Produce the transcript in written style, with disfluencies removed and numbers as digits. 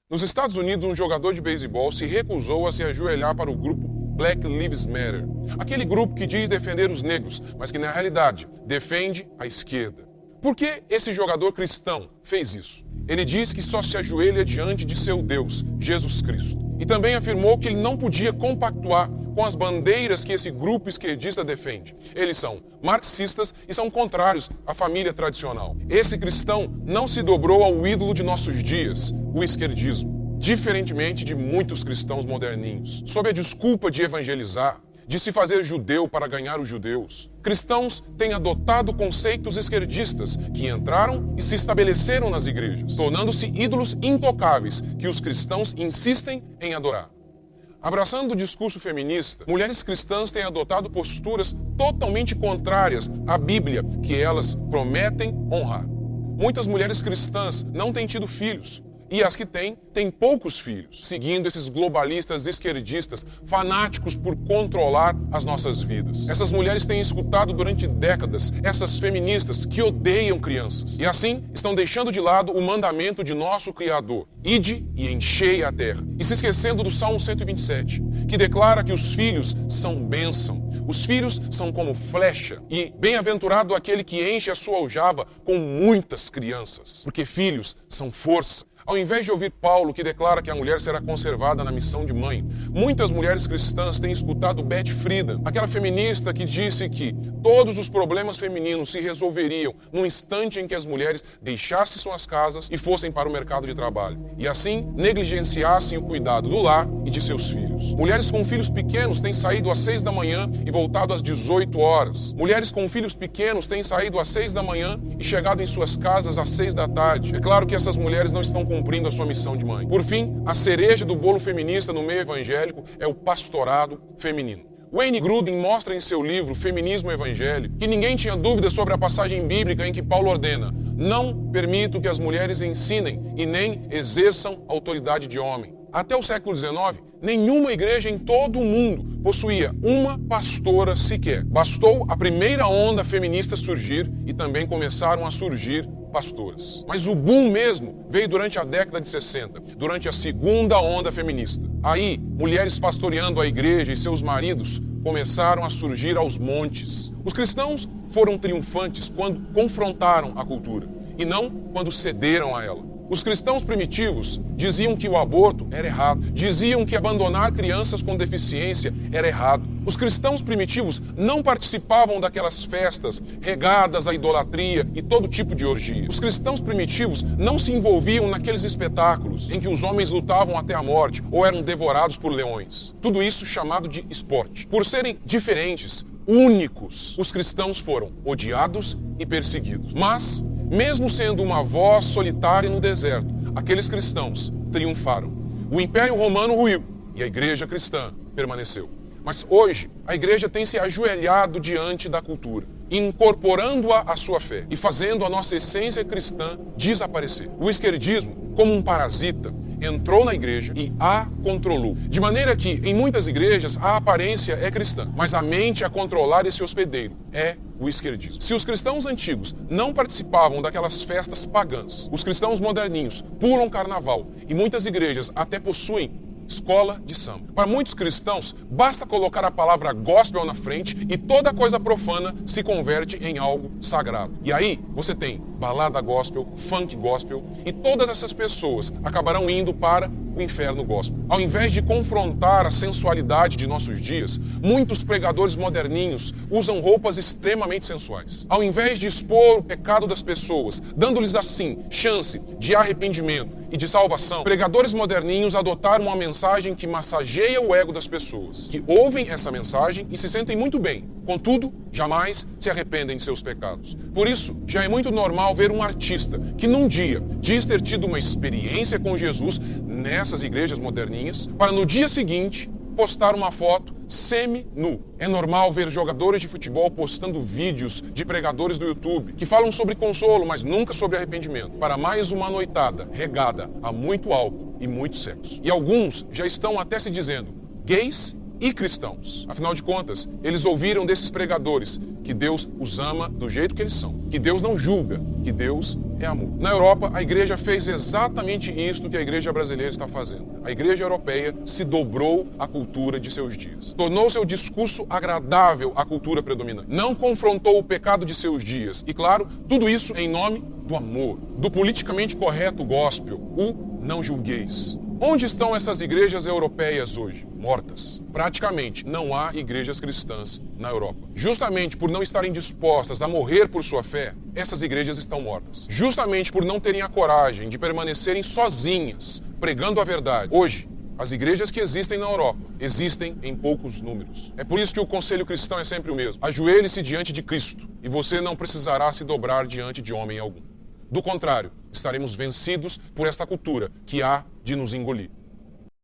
Nos Estados Unidos, um jogador de beisebol se recusou a se ajoelhar para o grupo Black Lives Matter, aquele grupo que diz defender os negros, mas que na realidade defende a esquerda. Por que esse jogador cristão fez isso? Ele diz que só se ajoelha diante de seu Deus, Jesus Cristo. E também afirmou que ele não podia compactuar com as bandeiras que esse grupo esquerdista defende. Eles são marxistas e são contrários à família tradicional. Esse cristão não se dobrou ao ídolo de nossos dias, o esquerdismo, diferentemente de muitos cristãos moderninhos. Sob a desculpa de evangelizar, de se fazer judeu para ganhar os judeus, cristãos têm adotado conceitos esquerdistas que entraram e se estabeleceram nas igrejas, tornando-se ídolos intocáveis que os cristãos insistem em adorar. Abraçando o discurso feminista, mulheres cristãs têm adotado posturas totalmente contrárias à Bíblia, que elas prometem honrar. Muitas mulheres cristãs não têm tido filhos, e as que têm poucos filhos, seguindo esses globalistas esquerdistas fanáticos por controlar as nossas vidas. Essas mulheres têm escutado durante décadas essas feministas que odeiam crianças, e assim estão deixando de lado o mandamento de nosso Criador: ide e enchei a terra, e se esquecendo do Salmo 127, que declara que os filhos são bênção. Os filhos são como flecha, e bem-aventurado aquele que enche a sua aljava com muitas crianças, porque filhos são força. Ao invés de ouvir Paulo, que declara que a mulher será conservada na missão de mãe, muitas mulheres cristãs têm escutado Beth Friedan, aquela feminista que disse que todos os problemas femininos se resolveriam no instante em que as mulheres deixassem suas casas e fossem para o mercado de trabalho, e assim negligenciassem o cuidado do lar e de seus filhos. Mulheres com filhos pequenos têm saído às 6 da manhã e voltado às 18 horas. Mulheres com filhos pequenos têm saído às 6 da manhã e chegado em suas casas às 6 da tarde. É claro que essas mulheres não estão cumprindo a sua missão de mãe. Por fim, a cereja do bolo feminista no meio evangélico é o pastorado feminino. Wayne Grudem mostra em seu livro Feminismo Evangélico que ninguém tinha dúvida sobre a passagem bíblica em que Paulo ordena: não permito que as mulheres ensinem e nem exerçam autoridade de homem. Até o século XIX, nenhuma igreja em todo o mundo possuía uma pastora sequer. Bastou a primeira onda feminista surgir e também começaram a surgir pastoras. Mas o boom mesmo veio durante a década de 60, durante a segunda onda feminista. Aí, mulheres pastoreando a igreja e seus maridos começaram a surgir aos montes. Os cristãos foram triunfantes quando confrontaram a cultura e não quando cederam a ela. Os cristãos primitivos diziam que o aborto era errado, diziam que abandonar crianças com deficiência era errado. Os cristãos primitivos não participavam daquelas festas regadas à idolatria e todo tipo de orgia. Os cristãos primitivos não se envolviam naqueles espetáculos em que os homens lutavam até a morte ou eram devorados por leões. Tudo isso chamado de esporte. Por serem diferentes, únicos, os cristãos foram odiados e perseguidos. Mas, mesmo sendo uma voz solitária no deserto, aqueles cristãos triunfaram. O Império Romano ruiu e a igreja cristã permaneceu. Mas hoje, a igreja tem se ajoelhado diante da cultura, incorporando-a à sua fé e fazendo a nossa essência cristã desaparecer. O esquerdismo, como um parasita, entrou na igreja e a controlou. De maneira que, em muitas igrejas, a aparência é cristã, mas a mente a controlar esse hospedeiro é o esquerdismo. Se os cristãos antigos não participavam daquelas festas pagãs, os cristãos moderninhos pulam carnaval e muitas igrejas até possuem escola de samba. Para muitos cristãos, basta colocar a palavra gospel na frente e toda coisa profana se converte em algo sagrado. E aí você tem balada gospel, funk gospel, e todas essas pessoas acabarão indo para o inferno gospel. Ao invés de confrontar a sensualidade de nossos dias, muitos pregadores moderninhos usam roupas extremamente sensuais. Ao invés de expor o pecado das pessoas, dando-lhes assim chance de arrependimento e de salvação, pregadores moderninhos adotaram uma mensagem que massageia o ego das pessoas, que ouvem essa mensagem e se sentem muito bem, contudo, jamais se arrependem de seus pecados. Por isso, já é muito normal ver um artista que num dia diz ter tido uma experiência com Jesus nessas igrejas moderninhas, para no dia seguinte postar uma foto semi-nu. É normal ver jogadores de futebol postando vídeos de pregadores do YouTube que falam sobre consolo, mas nunca sobre arrependimento, para mais uma noitada regada a muito álcool e muito sexo. E alguns já estão até se dizendo gays e cristãos. Afinal de contas, eles ouviram desses pregadores que Deus os ama do jeito que eles são, que Deus não julga, que Deus é amor. Na Europa, a igreja fez exatamente isso que a igreja brasileira está fazendo. A igreja europeia se dobrou à cultura de seus dias. Tornou seu discurso agradável à cultura predominante. Não confrontou o pecado de seus dias. E claro, tudo isso em nome do amor, do politicamente correto gospel, o não julgueis. Onde estão essas igrejas europeias hoje? Mortas. Praticamente não há igrejas cristãs na Europa. Justamente por não estarem dispostas a morrer por sua fé, essas igrejas estão mortas. Justamente por não terem a coragem de permanecerem sozinhas, pregando a verdade. Hoje, as igrejas que existem na Europa existem em poucos números. É por isso que o conselho cristão é sempre o mesmo. Ajoelhe-se diante de Cristo e você não precisará se dobrar diante de homem algum. Do contrário, estaremos vencidos por esta cultura que há de nos engolir.